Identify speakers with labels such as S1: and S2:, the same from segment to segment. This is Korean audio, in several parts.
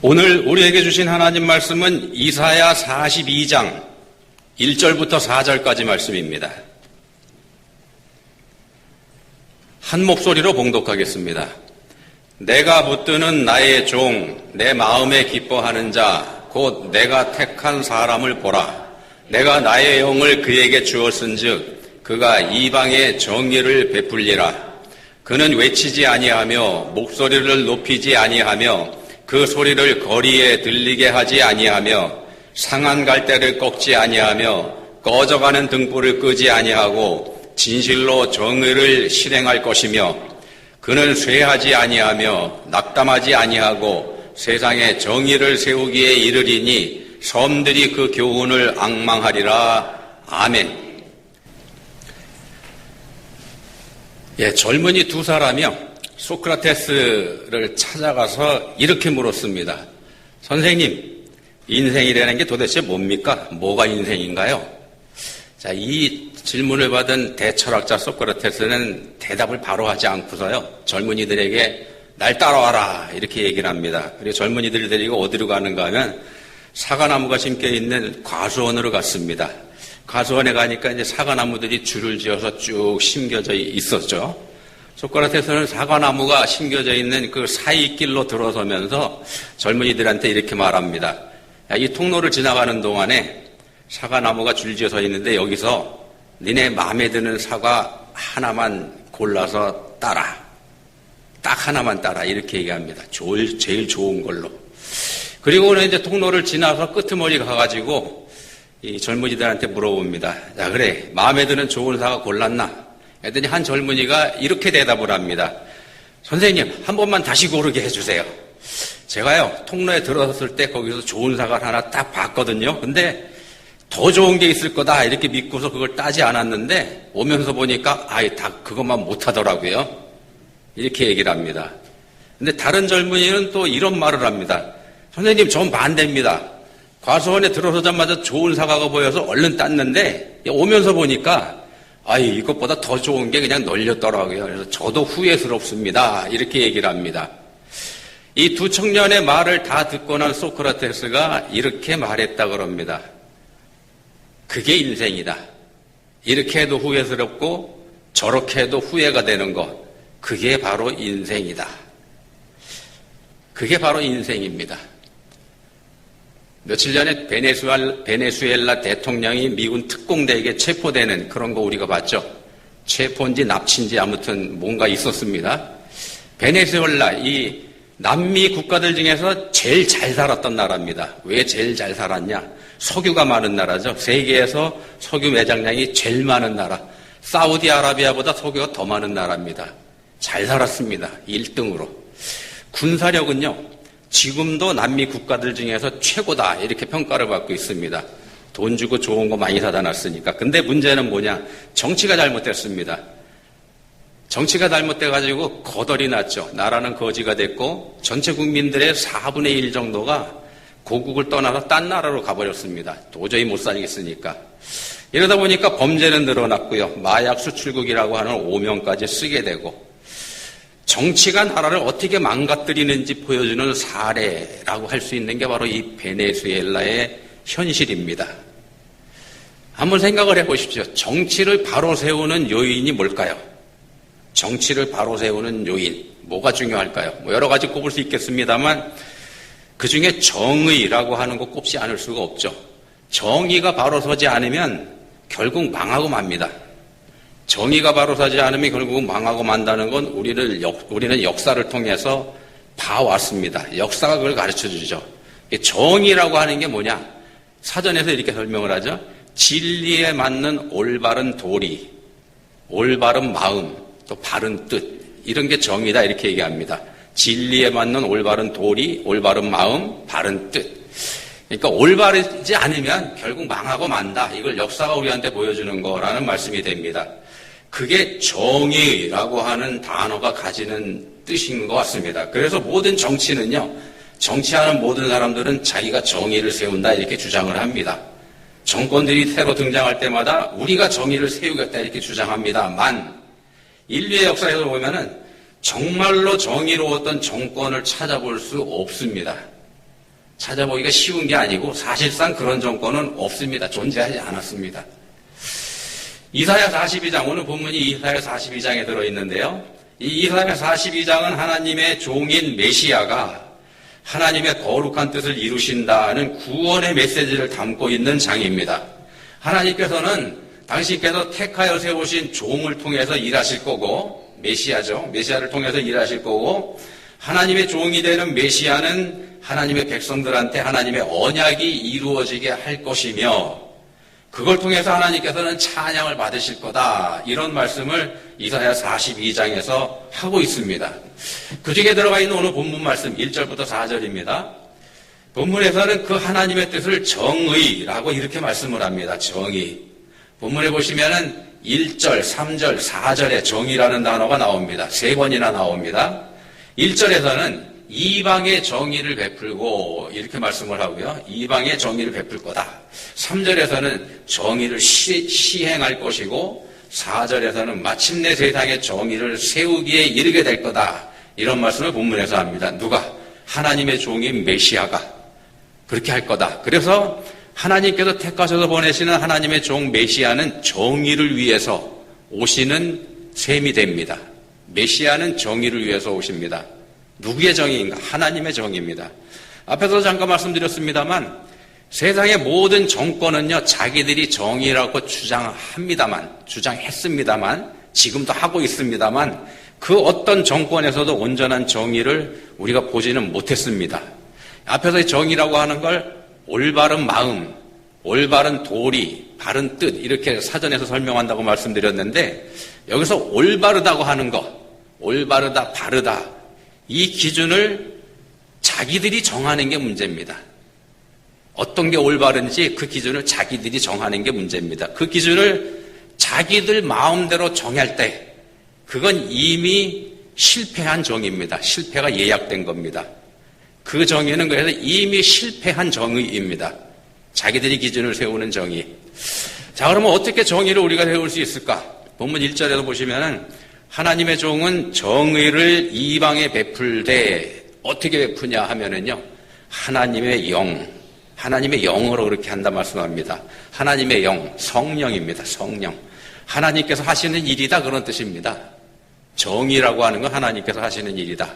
S1: 오늘 우리에게 주신 하나님 말씀은 이사야 42장 1절부터 4절까지 말씀입니다. 한 목소리로 봉독하겠습니다. 내가 붙드는 나의 종, 내 마음에 기뻐하는 자, 곧 내가 택한 사람을 보라. 내가 나의 영을 그에게 주었은즉 그가 이방에 정의를 베풀리라. 그는 외치지 아니하며 목소리를 높이지 아니하며 그 소리를 거리에 들리게 하지 아니하며 상한 갈대를 꺾지 아니하며 꺼져가는 등불을 끄지 아니하고 진실로 정의를 실행할 것이며 그는 쇠하지 아니하며 낙담하지 아니하고 세상에 정의를 세우기에 이르리니 섬들이 그 교훈을 앙망하리라. 아멘. 젊은이 두 사람이요. 소크라테스를 찾아가서 이렇게 물었습니다. 선생님, 인생이라는 게 도대체 뭡니까? 뭐가 인생인가요? 자, 이 질문을 받은 대철학자 소크라테스는 대답을 바로 하지 않고서요, 젊은이들에게 날 따라와라 이렇게 얘기를 합니다. 그리고 젊은이들을 데리고 어디로 가는가 하면 사과나무가 심겨 있는 과수원으로 갔습니다. 과수원에 가니까 이제 사과나무들이 줄을 지어서 쭉 심겨져 있었죠. 소크라테스는 사과나무가 심겨져 있는 그 사이길로 들어서면서 젊은이들한테 이렇게 말합니다. 야, 이 통로를 지나가는 동안에 사과나무가 줄지어 서 있는데 여기서 니네 마음에 드는 사과 하나만 골라서 따라. 딱 하나만 따라. 이렇게 얘기합니다. 제일 좋은 걸로. 그리고는 이제 통로를 지나서 끄트머리 가가지고 이 젊은이들한테 물어봅니다. 야, 그래. 마음에 드는 좋은 사과 골랐나? 했더니 한 젊은이가 이렇게 대답을 합니다. 선생님, 한 번만 다시 고르게 해주세요. 제가요, 통로에 들어섰을 때 거기서 좋은 사과를 하나 딱 봤거든요. 근데 더 좋은 게 있을 거다 이렇게 믿고서 그걸 따지 않았는데 오면서 보니까 다 그것만 못하더라고요. 이렇게 얘기를 합니다. 근데 다른 젊은이는 또 이런 말을 합니다. 선생님, 전 반대입니다. 과수원에 들어서자마자 좋은 사과가 보여서 얼른 땄는데 오면서 보니까 이것보다 더 좋은 게 그냥 널렸더라고요. 그래서 저도 후회스럽습니다. 이렇게 얘기를 합니다. 이 두 청년의 말을 다 듣고 난 소크라테스가 이렇게 말했다 그럽니다. 그게 인생이다. 이렇게 해도 후회스럽고 저렇게 해도 후회가 되는 것. 그게 바로 인생이다. 그게 바로 인생입니다. 며칠 전에 베네수엘라 대통령이 미군 특공대에게 체포되는 그런 거 우리가 봤죠. 체포인지 납치인지 아무튼 뭔가 있었습니다. 베네수엘라, 이 남미 국가들 중에서 제일 잘 살았던 나라입니다. 왜 제일 잘 살았냐? 석유가 많은 나라죠. 세계에서 석유 매장량이 제일 많은 나라. 사우디아라비아보다 석유가 더 많은 나라입니다. 잘 살았습니다. 1등으로. 군사력은요. 지금도 남미 국가들 중에서 최고다 이렇게 평가를 받고 있습니다. 돈 주고 좋은 거 많이 사다 놨으니까. 근데 문제는 뭐냐? 정치가 잘못됐습니다. 정치가 잘못돼가지고 거덜이 났죠. 나라는 거지가 됐고 전체 국민들의 4분의 1 정도가 고국을 떠나서 딴 나라로 가버렸습니다. 도저히 못 살겠으니까. 이러다 보니까 범죄는 늘어났고요. 마약 수출국이라고 하는 오명까지 쓰게 되고 정치가 나라를 어떻게 망가뜨리는지 보여주는 사례라고 할 수 있는 게 바로 이 베네수엘라의 현실입니다. 한번 생각을 해보십시오. 정치를 바로 세우는 요인이 뭘까요? 정치를 바로 세우는 요인, 뭐가 중요할까요? 여러 가지 꼽을 수 있겠습니다만 그 중에 정의라고 하는 거 꼽지 않을 수가 없죠. 정의가 바로 서지 않으면 결국 망하고 맙니다. 정의가 바로 서지 않으면 결국 망하고 만다는 건 우리는 역사를 통해서 봐왔습니다. 역사가 그걸 가르쳐 주죠. 정의라고 하는 게 뭐냐? 사전에서 이렇게 설명을 하죠. 진리에 맞는 올바른 도리, 올바른 마음, 또 바른 뜻, 이런 게 정의다 이렇게 얘기합니다. 진리에 맞는 올바른 도리, 올바른 마음, 바른 뜻. 그러니까 올바르지 않으면 결국 망하고 만다. 이걸 역사가 우리한테 보여주는 거라는 말씀이 됩니다. 그게 정의라고 하는 단어가 가지는 뜻인 것 같습니다. 그래서 모든 정치는요, 정치하는 모든 사람들은 자기가 정의를 세운다 이렇게 주장을 합니다. 정권들이 새로 등장할 때마다 우리가 정의를 세우겠다 이렇게 주장합니다만 인류의 역사에서 보면은 정말로 정의로웠던 정권을 찾아볼 수 없습니다. 찾아보기가 쉬운 게 아니고 사실상 그런 정권은 없습니다. 존재하지 않았습니다. 이사야 42장, 오늘 본문이 이사야 42장에 들어있는데요. 이 이사야 42장은 하나님의 종인 메시아가 하나님의 거룩한 뜻을 이루신다는 구원의 메시지를 담고 있는 장입니다. 하나님께서는 당신께서 택하여 세우신 종을 통해서 일하실 거고, 메시아죠. 메시아를 통해서 일하실 거고, 하나님의 종이 되는 메시아는 하나님의 백성들한테 하나님의 언약이 이루어지게 할 것이며, 그걸 통해서 하나님께서는 찬양을 받으실 거다. 이런 말씀을 이사야 42장에서 하고 있습니다. 그 중에 들어가 있는 오늘 본문 말씀 1절부터 4절입니다. 본문에서는 그 하나님의 뜻을 정의라고 이렇게 말씀을 합니다. 정의. 본문에 보시면은 1절, 3절, 4절에 정의라는 단어가 나옵니다. 3번이나 나옵니다. 1절에서는 이방의 정의를 베풀고 이렇게 말씀을 하고요. 이방의 정의를 베풀 거다. 3절에서는 정의를 시행할 것이고 4절에서는 마침내 세상의 정의를 세우기에 이르게 될 거다. 이런 말씀을 본문에서 합니다. 누가? 하나님의 종인 메시아가 그렇게 할 거다. 그래서 하나님께서 택하셔서 보내시는 하나님의 종 메시아는 정의를 위해서 오시는 셈이 됩니다. 메시아는 정의를 위해서 오십니다. 누구의 정의인가? 하나님의 정의입니다. 앞에서 잠깐 말씀드렸습니다만 세상의 모든 정권은요, 자기들이 정의라고 주장했습니다만, 지금도 하고 있습니다만, 그 어떤 정권에서도 온전한 정의를 우리가 보지는 못했습니다. 앞에서 정의라고 하는 걸 올바른 마음, 올바른 도리, 바른 뜻, 이렇게 사전에서 설명한다고 말씀드렸는데, 여기서 올바르다고 하는 것, 올바르다, 바르다, 이 기준을 자기들이 정하는 게 문제입니다. 어떤 게 올바른지 그 기준을 자기들이 정하는 게 문제입니다. 그 기준을 자기들 마음대로 정할 때 그건 이미 실패한 정의입니다. 실패가 예약된 겁니다. 그 정의는 그래서 이미 실패한 정의입니다. 자기들이 기준을 세우는 정의. 자, 그러면 어떻게 정의를 우리가 세울 수 있을까? 본문 1절에서 보시면은 하나님의 종은 정의를 이방에 베풀되 어떻게 베푸냐 하면은요, 하나님의 영으로 그렇게 한다 말씀합니다. 하나님의 영, 성령입니다. 성령. 하나님께서 하시는 일이다 그런 뜻입니다. 정의라고 하는 건 하나님께서 하시는 일이다.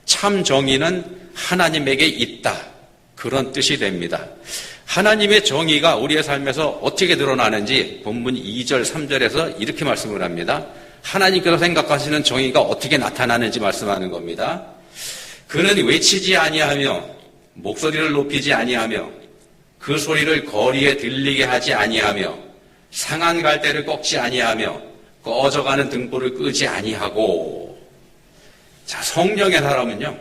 S1: 참 정의는 하나님에게 있다. 그런 뜻이 됩니다. 하나님의 정의가 우리의 삶에서 어떻게 드러나는지 본문 2절, 3절에서 이렇게 말씀을 합니다. 하나님께서 생각하시는 정의가 어떻게 나타나는지 말씀하는 겁니다. 그는 외치지 아니하며 목소리를 높이지 아니하며 그 소리를 거리에 들리게 하지 아니하며 상한 갈대를 꺾지 아니하며 꺼져가는 등불을 끄지 아니하고. 자, 성령의 사람은요,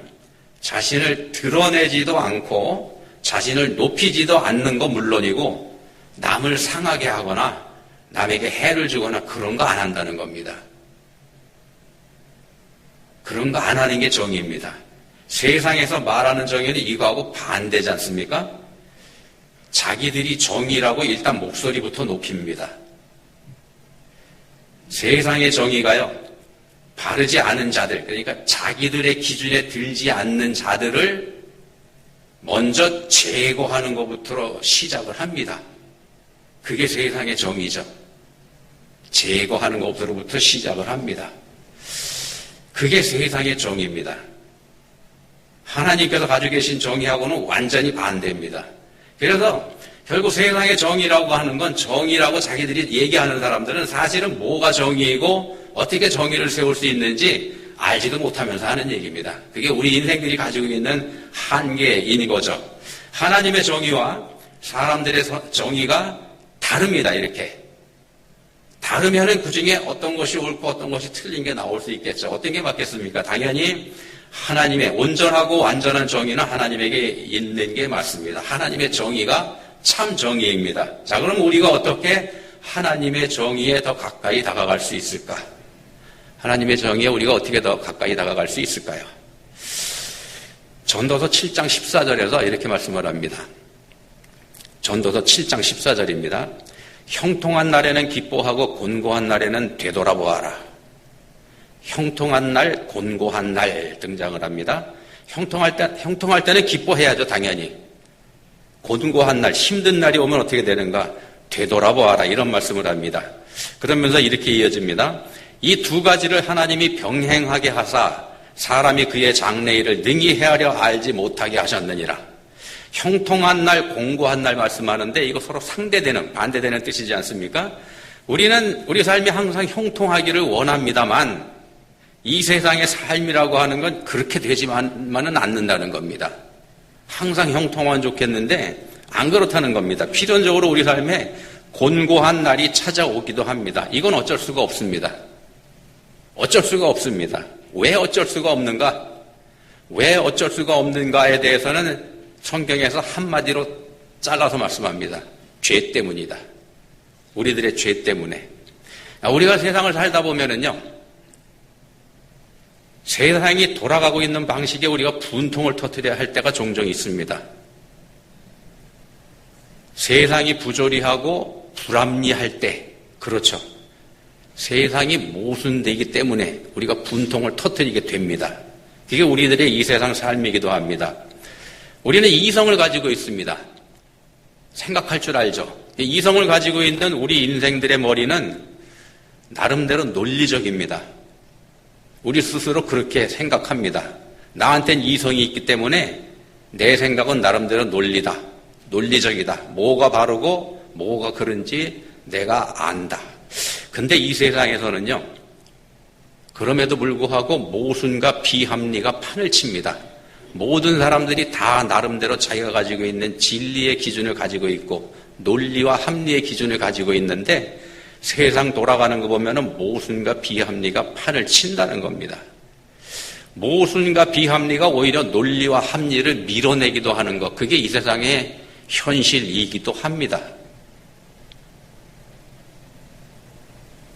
S1: 자신을 드러내지도 않고 자신을 높이지도 않는 거 물론이고 남을 상하게 하거나 남에게 해를 주거나 그런 거 안 한다는 겁니다. 그런 거 안 하는 게 정의입니다. 세상에서 말하는 정의는 이거하고 반대지 않습니까? 자기들이 정의라고 일단 목소리부터 높입니다. 세상의 정의가요, 바르지 않은 자들, 그러니까 자기들의 기준에 들지 않는 자들을 먼저 제거하는 것부터 시작을 합니다. 그게 세상의 정의죠. 제거하는 것부터 시작을 합니다. 그게 세상의 정의입니다. 하나님께서 가지고 계신 정의하고는 완전히 반대입니다. 그래서 결국 세상의 정의라고 하는 건, 정의라고 자기들이 얘기하는 사람들은 사실은 뭐가 정의이고 어떻게 정의를 세울 수 있는지 알지도 못하면서 하는 얘기입니다. 그게 우리 인생들이 가지고 있는 한계인 거죠. 하나님의 정의와 사람들의 정의가 다릅니다. 이렇게 다르면은 그 중에 어떤 것이 옳고 어떤 것이 틀린 게 나올 수 있겠죠. 어떤 게 맞겠습니까? 당연히 하나님의 온전하고 완전한 정의는 하나님에게 있는 게 맞습니다. 하나님의 정의가 참 정의입니다. 자, 그럼 우리가 어떻게 하나님의 정의에 더 가까이 다가갈 수 있을까? 하나님의 정의에 우리가 어떻게 더 가까이 다가갈 수 있을까요? 전도서 7장 14절에서 이렇게 말씀을 합니다. 전도서 7장 14절입니다. 형통한 날에는 기뻐하고 곤고한 날에는 되돌아보아라. 형통한 날, 곤고한 날 등장을 합니다. 형통할 때는 기뻐해야죠, 당연히. 곤고한 날, 힘든 날이 오면 어떻게 되는가? 되돌아보아라. 이런 말씀을 합니다. 그러면서 이렇게 이어집니다. 이 두 가지를 하나님이 병행하게 하사 사람이 그의 장래일을 능히 헤아려 알지 못하게 하셨느니라. 형통한 날, 공고한 날 말씀하는데 이거 서로 상대되는, 반대되는 뜻이지 않습니까? 우리는 우리 삶이 항상 형통하기를 원합니다만 이 세상의 삶이라고 하는 건 그렇게 되지만은 않는다는 겁니다. 항상 형통하면 좋겠는데 안 그렇다는 겁니다. 필연적으로 우리 삶에 곤고한 날이 찾아오기도 합니다. 이건 어쩔 수가 없습니다. 어쩔 수가 없습니다. 왜 어쩔 수가 없는가? 왜 어쩔 수가 없는가에 대해서는 성경에서 한마디로 잘라서 말씀합니다. 죄 때문이다. 우리들의 죄 때문에. 우리가 세상을 살다 보면은요, 세상이 돌아가고 있는 방식에 우리가 분통을 터뜨려야 할 때가 종종 있습니다. 세상이 부조리하고 불합리할 때, 그렇죠. 세상이 모순되기 때문에 우리가 분통을 터뜨리게 됩니다. 그게 우리들의 이 세상 삶이기도 합니다. 우리는 이성을 가지고 있습니다. 생각할 줄 알죠. 이성을 가지고 있는 우리 인생들의 머리는 나름대로 논리적입니다. 우리 스스로 그렇게 생각합니다. 나한텐 이성이 있기 때문에 내 생각은 나름대로 논리다. 논리적이다. 뭐가 바르고 뭐가 그런지 내가 안다. 근데 이 세상에서는요, 그럼에도 불구하고 모순과 비합리가 판을 칩니다. 모든 사람들이 다 나름대로 자기가 가지고 있는 진리의 기준을 가지고 있고 논리와 합리의 기준을 가지고 있는데 세상 돌아가는 거 보면은 모순과 비합리가 판을 친다는 겁니다. 모순과 비합리가 오히려 논리와 합리를 밀어내기도 하는 것, 그게 이 세상의 현실이기도 합니다.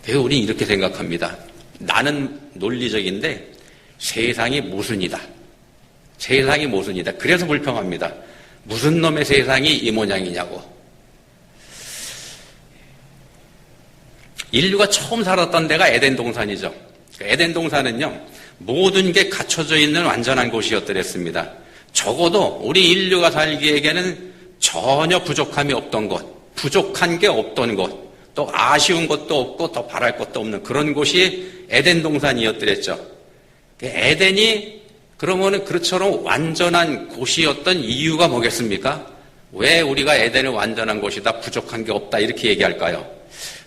S1: 그래서 우리는 이렇게 생각합니다. 나는 논리적인데 세상이 모순이다. 세상이 모순이다. 그래서 불평합니다. 무슨 놈의 세상이 이 모양이냐고. 인류가 처음 살았던 데가 에덴 동산이죠. 에덴 동산은요, 모든 게 갖춰져 있는 완전한 곳이었더랬습니다. 적어도 우리 인류가 살기에게는 전혀 부족함이 없던 곳, 부족한 게 없던 곳, 또 아쉬운 것도 없고 더 바랄 것도 없는 그런 곳이 에덴 동산이었더랬죠. 에덴이 그러면은 그처럼 완전한 곳이었던 이유가 뭐겠습니까? 왜 우리가 에덴은 완전한 곳이다, 부족한 게 없다 이렇게 얘기할까요?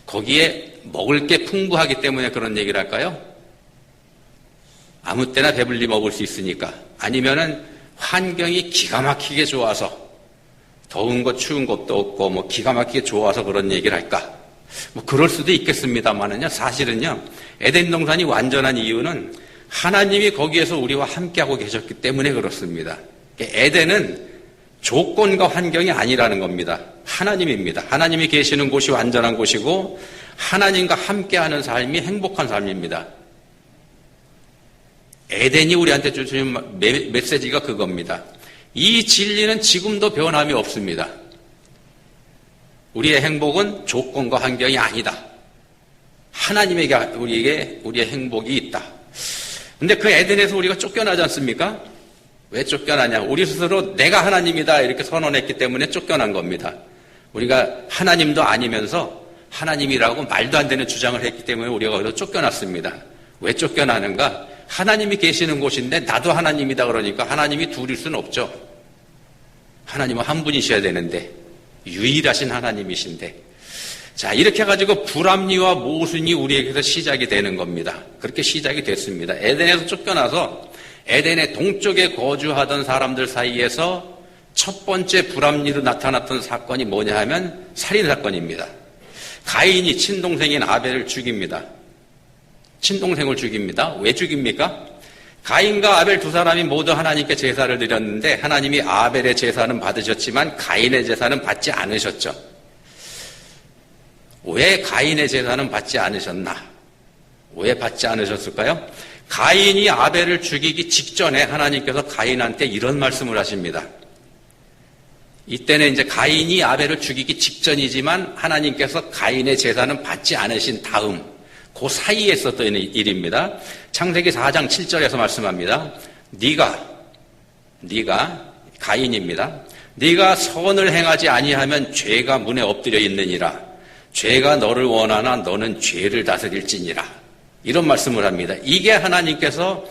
S1: 거기에 먹을 게 풍부하기 때문에 그런 얘기를 할까요? 아무 때나 배불리 먹을 수 있으니까. 아니면은 환경이 기가 막히게 좋아서 더운 것 추운 것도 없고 뭐 기가 막히게 좋아서 그런 얘기를 할까? 뭐 그럴 수도 있겠습니다만은요, 사실은요, 에덴 동산이 완전한 이유는 하나님이 거기에서 우리와 함께하고 계셨기 때문에 그렇습니다. 에덴은 조건과 환경이 아니라는 겁니다. 하나님입니다. 하나님이 계시는 곳이 완전한 곳이고 하나님과 함께하는 삶이 행복한 삶입니다. 에덴이 우리한테 주신 메시지가 그겁니다. 이 진리는 지금도 변함이 없습니다. 우리의 행복은 조건과 환경이 아니다. 하나님에게 우리의 행복이 있다. 근데 그 에덴에서 우리가 쫓겨나지 않습니까? 왜 쫓겨나냐? 우리 스스로 내가 하나님이다 이렇게 선언했기 때문에 쫓겨난 겁니다. 우리가 하나님도 아니면서 하나님이라고 말도 안 되는 주장을 했기 때문에 우리가 거기서 쫓겨났습니다. 왜 쫓겨나는가? 하나님이 계시는 곳인데 나도 하나님이다 그러니까 하나님이 둘일 수는 없죠. 하나님은 한 분이셔야 되는데 유일하신 하나님이신데, 자, 이렇게 해가지고 불합리와 모순이 우리에게서 시작이 되는 겁니다. 그렇게 시작이 됐습니다. 에덴에서 쫓겨나서 에덴의 동쪽에 거주하던 사람들 사이에서 첫 번째 불합리로 나타났던 사건이 뭐냐 하면 살인사건입니다. 가인이 친동생인 아벨을 죽입니다. 친동생을 죽입니다. 왜 죽입니까? 가인과 아벨 두 사람이 모두 하나님께 제사를 드렸는데 하나님이 아벨의 제사는 받으셨지만 가인의 제사는 받지 않으셨죠. 왜 가인의 제사는 받지 않으셨나? 왜 받지 않으셨을까요? 가인이 아벨을 죽이기 직전에 하나님께서 가인한테 이런 말씀을 하십니다. 이때는 이제 가인이 아벨을 죽이기 직전이지만 하나님께서 가인의 제사는 받지 않으신 다음 그 사이에 있었던 일입니다. 창세기 4장 7절에서 말씀합니다. 네가 가인입니다. 네가 선을 행하지 아니하면 죄가 문에 엎드려 있느니라. 죄가 너를 원하나 너는 죄를 다스릴지니라. 이런 말씀을 합니다. 이게 하나님께서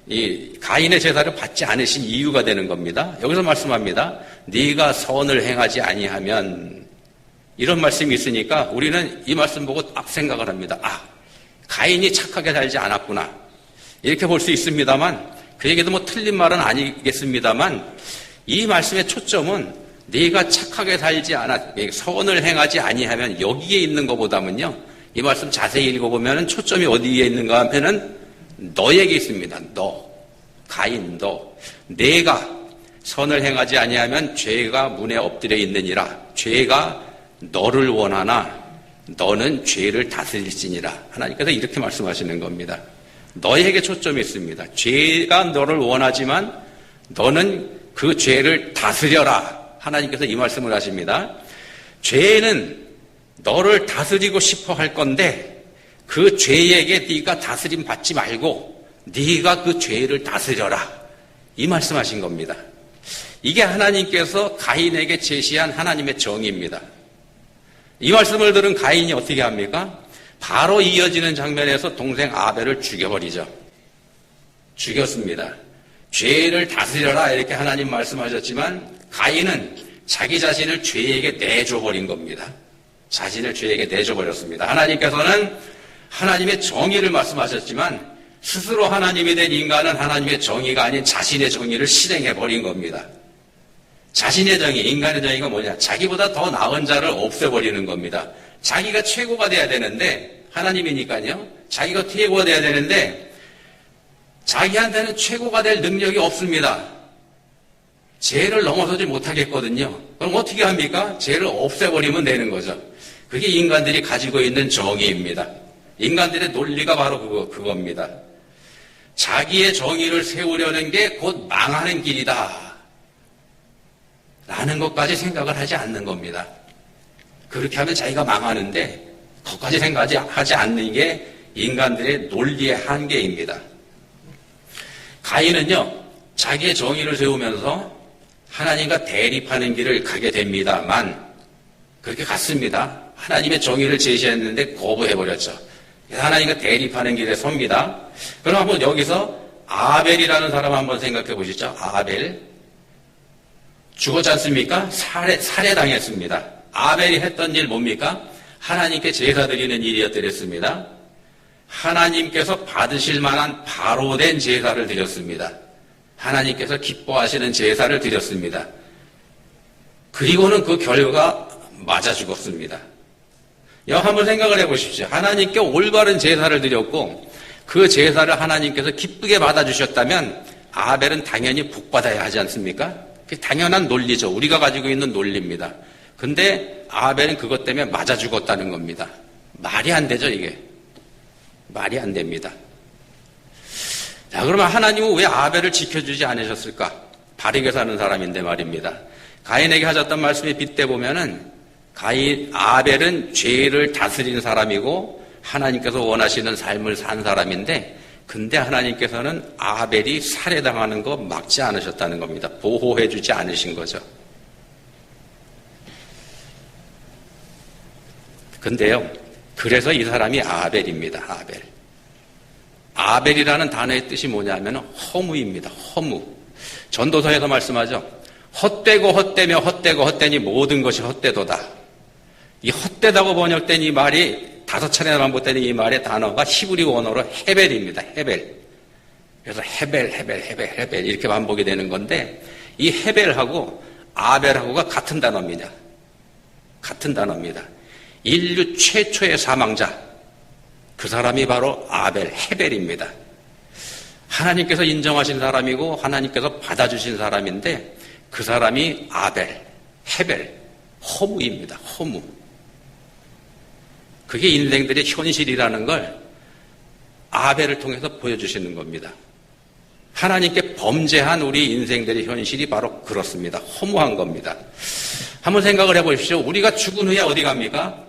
S1: 이 가인의 제사를 받지 않으신 이유가 되는 겁니다. 여기서 말씀합니다. 네가 선을 행하지 아니하면, 이런 말씀이 있으니까 우리는 이 말씀 보고 딱 생각을 합니다. 아, 가인이 착하게 살지 않았구나. 이렇게 볼 수 있습니다만, 그에게도 뭐 틀린 말은 아니겠습니다만, 이 말씀의 초점은 네가 착하게 살지 않아, 선을 행하지 아니하면 여기에 있는 것보다는요, 이 말씀 자세히 읽어보면 초점이 어디에 있는가 하면은 너에게 있습니다. 너, 가인, 너. 내가 선을 행하지 아니하면 죄가 문에 엎드려 있느니라. 죄가 너를 원하나 너는 죄를 다스릴지니라. 하나님께서 이렇게 말씀하시는 겁니다. 너에게 초점이 있습니다. 죄가 너를 원하지만 너는 그 죄를 다스려라. 하나님께서 이 말씀을 하십니다. 죄는 너를 다스리고 싶어 할 건데 그 죄에게 네가 다스림 받지 말고 네가 그 죄를 다스려라. 이 말씀하신 겁니다. 이게 하나님께서 가인에게 제시한 하나님의 정의입니다. 이 말씀을 들은 가인이 어떻게 합니까? 바로 이어지는 장면에서 동생 아벨을 죽여버리죠. 죽였습니다. 죄를 다스려라 이렇게 하나님 말씀하셨지만 가인은 자기 자신을 죄에게 내줘버린 겁니다. 자신을 죄에게 내줘버렸습니다. 하나님께서는 하나님의 정의를 말씀하셨지만 스스로 하나님이 된 인간은 하나님의 정의가 아닌 자신의 정의를 실행해버린 겁니다. 자신의 정의, 인간의 정의가 뭐냐? 자기보다 더 나은 자를 없애버리는 겁니다. 자기가 최고가 돼야 되는데, 하나님이니까요. 자기가 최고가 돼야 되는데 자기한테는 최고가 될 능력이 없습니다. 죄를 넘어서지 못하겠거든요. 그럼 어떻게 합니까? 죄를 없애버리면 되는 거죠. 그게 인간들이 가지고 있는 정의입니다. 인간들의 논리가 바로 그겁니다. 자기의 정의를 세우려는 게 곧 망하는 길이다. 라는 것까지 생각을 하지 않는 겁니다. 그렇게 하면 자기가 망하는데 그것까지 생각하지 않는 게 인간들의 논리의 한계입니다. 가인은요, 자기의 정의를 세우면서 하나님과 대립하는 길을 가게 됩니다만 그렇게 갔습니다. 하나님의 정의를 제시했는데 거부해버렸죠. 하나님과 대립하는 길에 섭니다. 그럼 한번 여기서 아벨이라는 사람 한번 생각해 보시죠. 아벨. 죽었지 않습니까? 살해당했습니다. 아벨이 했던 일 뭡니까? 하나님께 제사 드리는 일이었더랬습니다. 하나님께서 받으실 만한 바로 된 제사를 드렸습니다. 하나님께서 기뻐하시는 제사를 드렸습니다. 그리고는 그 결과 맞아 죽었습니다. 한번 생각을 해보십시오. 하나님께 올바른 제사를 드렸고 그 제사를 하나님께서 기쁘게 받아주셨다면 아벨은 당연히 복받아야 하지 않습니까? 그게 당연한 논리죠. 우리가 가지고 있는 논리입니다. 근데 아벨은 그것 때문에 맞아 죽었다는 겁니다. 말이 안 되죠, 이게. 말이 안 됩니다. 자, 그러면 하나님은 왜 아벨을 지켜주지 않으셨을까? 바르게 사는 사람인데 말입니다. 가인에게 하셨던 말씀에 빗대보면은 아벨은 죄를 다스린 사람이고 하나님께서 원하시는 삶을 산 사람인데 근데 하나님께서는 아벨이 살해당하는 거 막지 않으셨다는 겁니다. 보호해주지 않으신 거죠. 근데요, 그래서 이 사람이 아벨입니다. 아벨. 아벨이라는 단어의 뜻이 뭐냐면 허무입니다. 허무. 전도서에서 말씀하죠. 헛되고 헛되며 헛되고 헛되니 모든 것이 헛되도다. 이 헛되다고 번역된 이 말이 5차례나 반복되는 이 말의 단어가 히브리 원어로 헤벨입니다. 헤벨. 그래서 헤벨 이렇게 반복이 되는 건데 이 헤벨하고 아벨하고가 같은 단어입니다. 같은 단어입니다. 인류 최초의 사망자, 그 사람이 바로 아벨, 헤벨입니다. 하나님께서 인정하신 사람이고 하나님께서 받아주신 사람인데 그 사람이 아벨, 헤벨, 허무입니다. 허무. 그게 인생들의 현실이라는 걸 아벨을 통해서 보여주시는 겁니다. 하나님께 범죄한 우리 인생들의 현실이 바로 그렇습니다. 허무한 겁니다. 한번 생각을 해보십시오. 우리가 죽은 후에 어디 갑니까?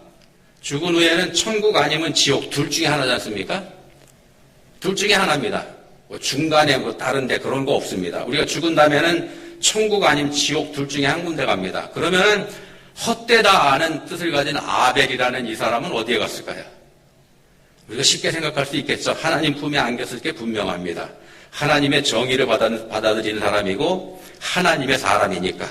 S1: 죽은 후에는 천국 아니면 지옥 둘 중에 하나지 않습니까? 둘 중에 하나입니다. 중간에 다른데 그런 거 없습니다. 우리가 죽은 다음에는 천국 아님 지옥 둘 중에 한 군데 갑니다. 그러면 헛되다는 뜻을 가진 아벨이라는 이 사람은 어디에 갔을까요? 우리가 쉽게 생각할 수 있겠죠. 하나님 품에 안겼을 게 분명합니다. 하나님의 정의를 받아들이는 사람이고 하나님의 사람이니까.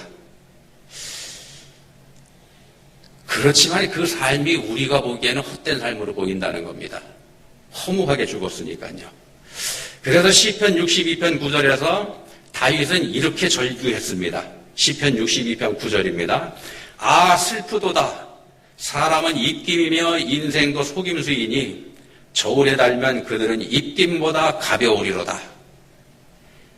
S1: 그렇지만 그 삶이 우리가 보기에는 헛된 삶으로 보인다는 겁니다. 허무하게 죽었으니까요. 그래서 시편 62편 9절에서 다윗은 이렇게 절규했습니다. 시편 62편 9절입니다. 아 슬프도다. 사람은 입김이며 인생도 속임수이니 저울에 달면 그들은 입김보다 가벼우리로다.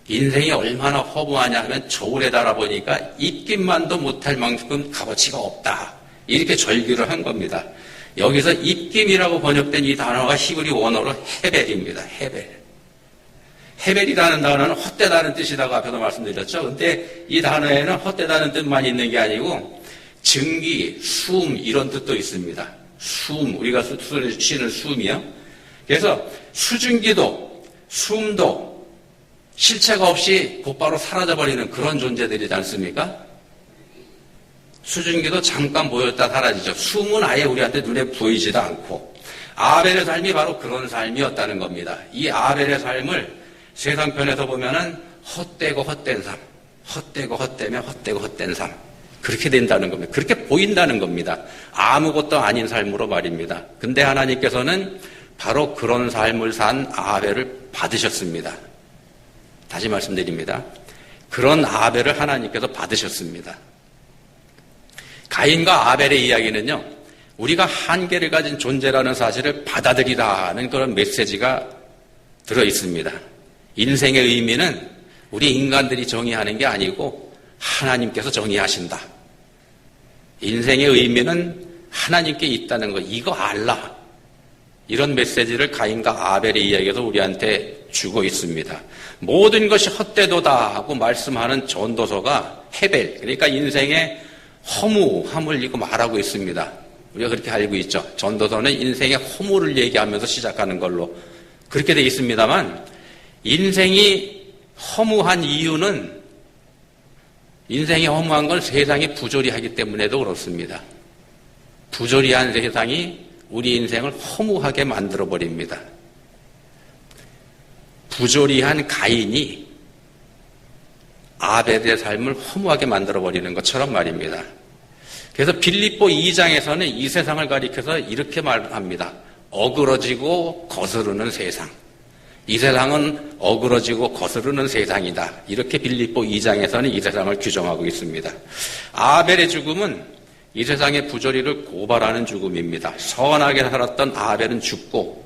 S1: 인생이 얼마나 허무하냐 하면 저울에 달아보니까 입김만도 못할 만큼 값어치가 없다. 이렇게 절규를 한 겁니다. 여기서 입김이라고 번역된 이 단어가 히브리 원어로 헤벨입니다. 헤벨. 헤벨이라는 단어는 헛되다는 뜻이라고 앞에서 말씀드렸죠. 근데 이 단어에는 헛되다는 뜻만 있는 게 아니고 증기, 숨 이런 뜻도 있습니다. 숨, 우리가 쉬는 숨이요. 그래서 수증기도 숨도 실체가 없이 곧바로 사라져버리는 그런 존재들이지 않습니까? 수증기도 잠깐 보였다 사라지죠. 숨은 아예 우리한테 눈에 보이지도 않고 아벨의 삶이 바로 그런 삶이었다는 겁니다. 이 아벨의 삶을 세상편에서 보면은 헛되고 헛된 삶, 헛되고 헛되며 헛되고 헛된 삶 그렇게 된다는 겁니다. 그렇게 보인다는 겁니다. 아무것도 아닌 삶으로 말입니다. 근데 하나님께서는 바로 그런 삶을 산 아벨을 받으셨습니다. 다시 말씀드립니다. 그런 아벨을 하나님께서 받으셨습니다. 가인과 아벨의 이야기는요, 우리가 한계를 가진 존재라는 사실을 받아들이라는 그런 메시지가 들어 있습니다. 인생의 의미는 우리 인간들이 정의하는 게 아니고 하나님께서 정의하신다. 인생의 의미는 하나님께 있다는 거, 이거 알라. 이런 메시지를 가인과 아벨의 이야기에서 우리한테 주고 있습니다. 모든 것이 헛되도다 하고 말씀하는 전도서가 헤벨, 그러니까 인생의 허무함을 이거 말하고 있습니다. 우리가 그렇게 알고 있죠. 전도서는 인생의 허무를 얘기하면서 시작하는 걸로 그렇게 되어 있습니다만 인생이 허무한 이유는 인생이 허무한 건 세상이 부조리하기 때문에도 그렇습니다. 부조리한 세상이 우리 인생을 허무하게 만들어버립니다. 부조리한 가인이 아벨의 삶을 허무하게 만들어버리는 것처럼 말입니다. 그래서 빌립보 2장에서는 이 세상을 가리켜서 이렇게 말합니다. 어그러지고 거스르는 세상. 이 세상은 어그러지고 거스르는 세상이다. 이렇게 빌립보 2장에서는 이 세상을 규정하고 있습니다. 아벨의 죽음은 이 세상의 부조리를 고발하는 죽음입니다. 선하게 살았던 아벨은 죽고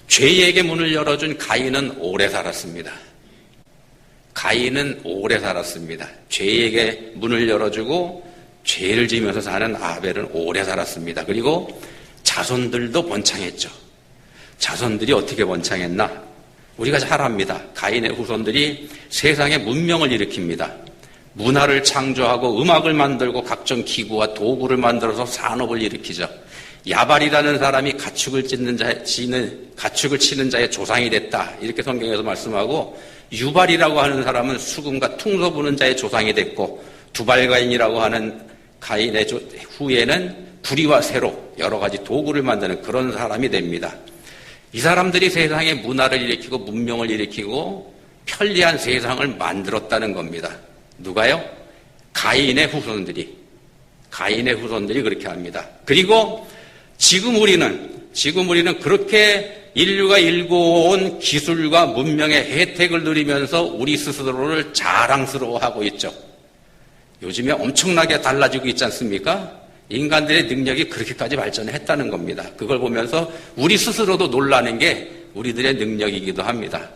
S1: 죄에게 문을 열어준 가인은 오래 살았습니다. 가인은 오래 살았습니다. 죄에게 문을 열어주고 죄를 지면서 사는 아벨은 오래 살았습니다. 그리고 자손들도 번창했죠. 자손들이 어떻게 번창했나? 우리가 잘 압니다. 가인의 후손들이 세상에 문명을 일으킵니다. 문화를 창조하고 음악을 만들고 각종 기구와 도구를 만들어서 산업을 일으키죠. 야발이라는 사람이 가축을 치는 자의 조상이 됐다. 이렇게 성경에서 말씀하고 유발이라고 하는 사람은 수금과 퉁소 부는 자의 조상이 됐고 두발가인이라고 하는 가인의 후에는 부리와 세로 여러 가지 도구를 만드는 그런 사람이 됩니다. 이 사람들이 세상에 문화를 일으키고 문명을 일으키고 편리한 세상을 만들었다는 겁니다. 누가요? 가인의 후손들이 그렇게 합니다. 그리고 지금 우리는 그렇게 인류가 일궈온 기술과 문명의 혜택을 누리면서 우리 스스로를 자랑스러워하고 있죠. 요즘에 엄청나게 달라지고 있지 않습니까? 인간들의 능력이 그렇게까지 발전했다는 겁니다. 그걸 보면서 우리 스스로도 놀라는 게 우리들의 능력이기도 합니다.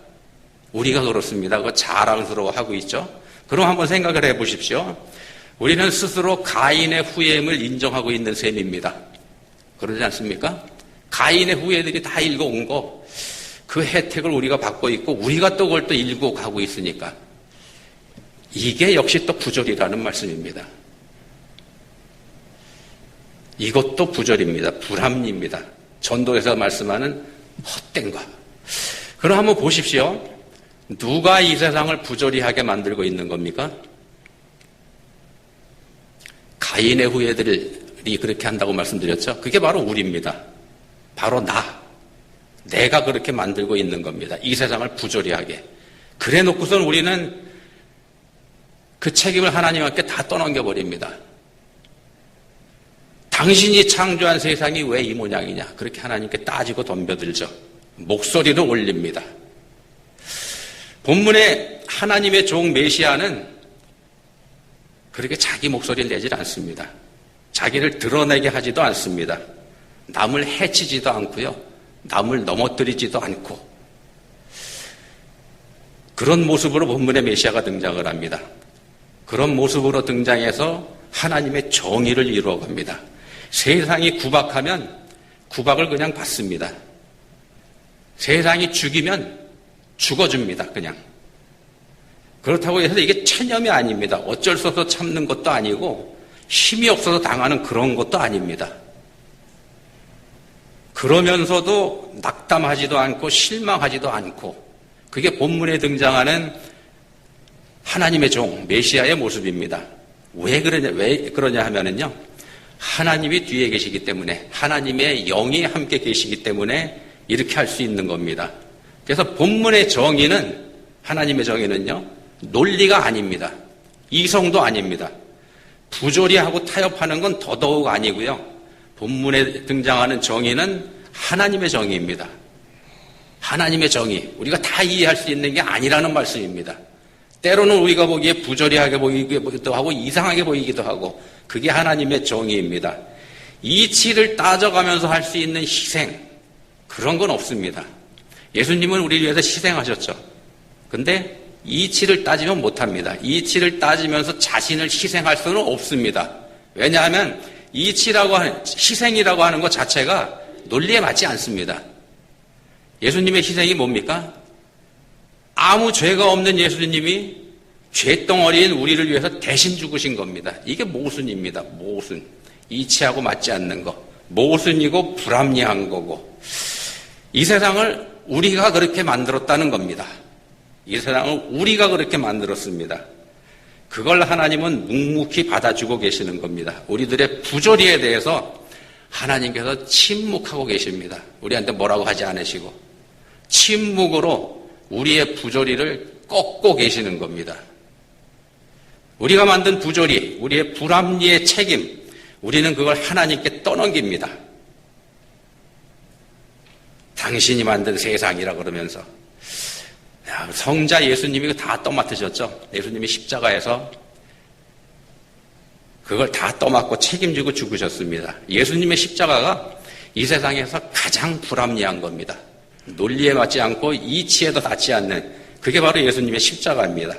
S1: 우리가 그렇습니다. 그거 자랑스러워하고 있죠. 그럼 한번 생각을 해보십시오. 우리는 스스로 가인의 후예임을 인정하고 있는 셈입니다. 그러지 않습니까? 가인의 후예들이 다 일궈온 거, 그 혜택을 우리가 받고 있고 우리가 또 그걸 또 일구어 가고 있으니까 이게 역시 또 부조리라는 말씀입니다. 이것도 부조리입니다. 불합리입니다. 전도에서 말씀하는 헛된 것. 그럼 한번 보십시오. 누가 이 세상을 부조리하게 만들고 있는 겁니까? 가인의 후예들이 그렇게 한다고 말씀드렸죠. 그게 바로 우리입니다. 바로 내가 그렇게 만들고 있는 겁니다. 이 세상을 부조리 하게. 그래 놓고선 우리는 그 책임을 하나님께 다 떠넘겨버립니다. 당신이 창조한 세상이 왜 이 모양이냐? 그렇게 하나님께 따지고 덤벼들죠. 목소리를 올립니다. 본문에 하나님의 종 메시아는 그렇게 자기 목소리를 내질 않습니다. 자기를 드러내게 하지도 않습니다. 남을 해치지도 않고요. 남을 넘어뜨리지도 않고 그런 모습으로 본문의 메시아가 등장을 합니다. 그런 모습으로 등장해서 하나님의 정의를 이루어갑니다. 세상이 구박하면 구박을 그냥 받습니다. 세상이 죽이면 죽어줍니다. 그냥. 그렇다고 해서 이게 체념이 아닙니다. 어쩔 수 없어 참는 것도 아니고 힘이 없어서 당하는 그런 것도 아닙니다. 그러면서도 낙담하지도 않고 실망하지도 않고 그게 본문에 등장하는 하나님의 종, 메시아의 모습입니다. 왜 그러냐 하면은요, 하나님이 뒤에 계시기 때문에, 하나님의 영이 함께 계시기 때문에 이렇게 할 수 있는 겁니다. 그래서 본문의 정의는, 하나님의 정의는요, 논리가 아닙니다. 이성도 아닙니다. 부조리하고 타협하는 건 더더욱 아니고요. 본문에 등장하는 정의는 하나님의 정의입니다. 하나님의 정의, 우리가 다 이해할 수 있는 게 아니라는 말씀입니다. 때로는 우리가 보기에 부조리하게 보이기도 하고 이상하게 보이기도 하고 그게 하나님의 정의입니다. 이치를 따져가면서 할 수 있는 희생, 그런 건 없습니다. 예수님은 우리를 위해서 희생하셨죠. 근데 이치를 따지면 못합니다. 이치를 따지면서 자신을 희생할 수는 없습니다. 왜냐하면 희생이라고 하는 것 자체가 논리에 맞지 않습니다. 예수님의 희생이 뭡니까? 아무 죄가 없는 예수님이 죄덩어리인 우리를 위해서 대신 죽으신 겁니다. 이게 모순입니다. 모순. 이치하고 맞지 않는 거. 모순이고 불합리한 거고. 이 세상을 우리가 그렇게 만들었다는 겁니다. 이 세상을 우리가 그렇게 만들었습니다. 그걸 하나님은 묵묵히 받아주고 계시는 겁니다. 우리들의 부조리에 대해서 하나님께서 침묵하고 계십니다. 우리한테 뭐라고 하지 않으시고 침묵으로 우리의 부조리를 꺾고 계시는 겁니다. 우리가 만든 부조리, 우리의 불합리의 책임, 우리는 그걸 하나님께 떠넘깁니다. 당신이 만든 세상이라 그러면서. 성자 예수님이 다 떠맡으셨죠. 예수님이 십자가에서 그걸 다 떠맡고 책임지고 죽으셨습니다. 예수님의 십자가가 이 세상에서 가장 불합리한 겁니다. 논리에 맞지 않고 이치에도 닿지 않는 그게 바로 예수님의 십자가입니다.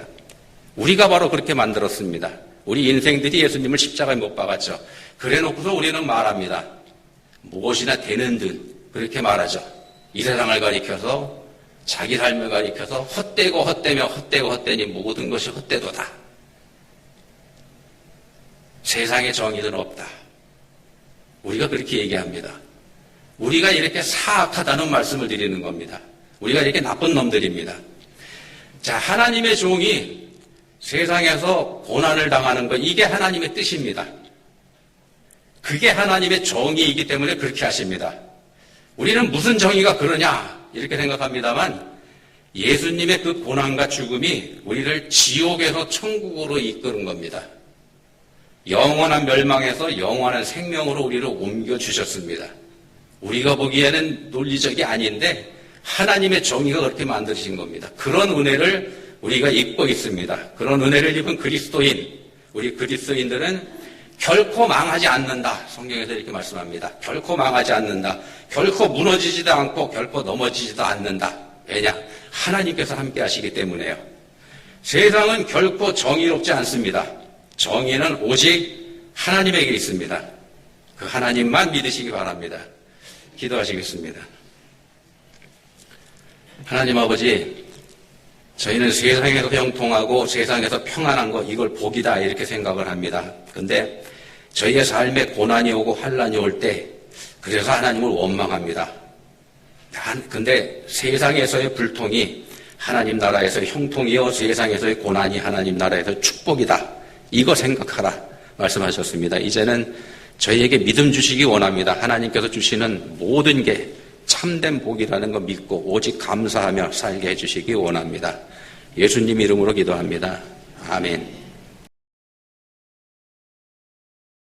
S1: 우리가 바로 그렇게 만들었습니다. 우리 인생들이 예수님을 십자가에 못 박았죠. 그래놓고서 우리는 말합니다. 무엇이나 되는 듯 그렇게 말하죠. 이 세상을 가리켜서 자기 삶을 가리켜서 헛되고 헛되며 헛되고 헛되니 모든 것이 헛되도다. 세상에 정의는 없다. 우리가 그렇게 얘기합니다. 우리가 이렇게 사악하다는 말씀을 드리는 겁니다. 우리가 이렇게 나쁜 놈들입니다. 자, 하나님의 종이 세상에서 고난을 당하는 것, 이게 하나님의 뜻입니다. 그게 하나님의 정의이기 때문에 그렇게 하십니다. 우리는 무슨 정의가 그러냐 이렇게 생각합니다만 예수님의 그 고난과 죽음이 우리를 지옥에서 천국으로 이끄는 겁니다. 영원한 멸망에서 영원한 생명으로 우리를 옮겨주셨습니다. 우리가 보기에는 논리적이 아닌데 하나님의 정의가 그렇게 만드신 겁니다. 그런 은혜를 우리가 입고 있습니다. 그런 은혜를 입은 그리스도인, 우리 그리스도인들은 결코 망하지 않는다. 성경에서 이렇게 말씀합니다. 결코 망하지 않는다. 결코 무너지지도 않고 결코 넘어지지도 않는다. 왜냐? 하나님께서 함께 하시기 때문에요. 세상은 결코 정의롭지 않습니다. 정의는 오직 하나님에게 있습니다. 그 하나님만 믿으시기 바랍니다. 기도하시겠습니다. 하나님 아버지, 저희는 세상에서 형통하고 세상에서 평안한 거 이걸 복이다 이렇게 생각을 합니다. 근데 저희의 삶에 고난이 오고 환란이 올 때 그래서 하나님을 원망합니다. 근데 세상에서의 불통이 하나님 나라에서의 형통이요 세상에서의 고난이 하나님 나라에서의 축복이다. 이거 생각하라. 말씀하셨습니다. 이제는 저희에게 믿음 주시기 원합니다. 하나님께서 주시는 모든 게 참된 복이라는 거 믿고 오직 감사하며 살게 해주시기 원합니다. 예수님 이름으로 기도합니다. 아멘.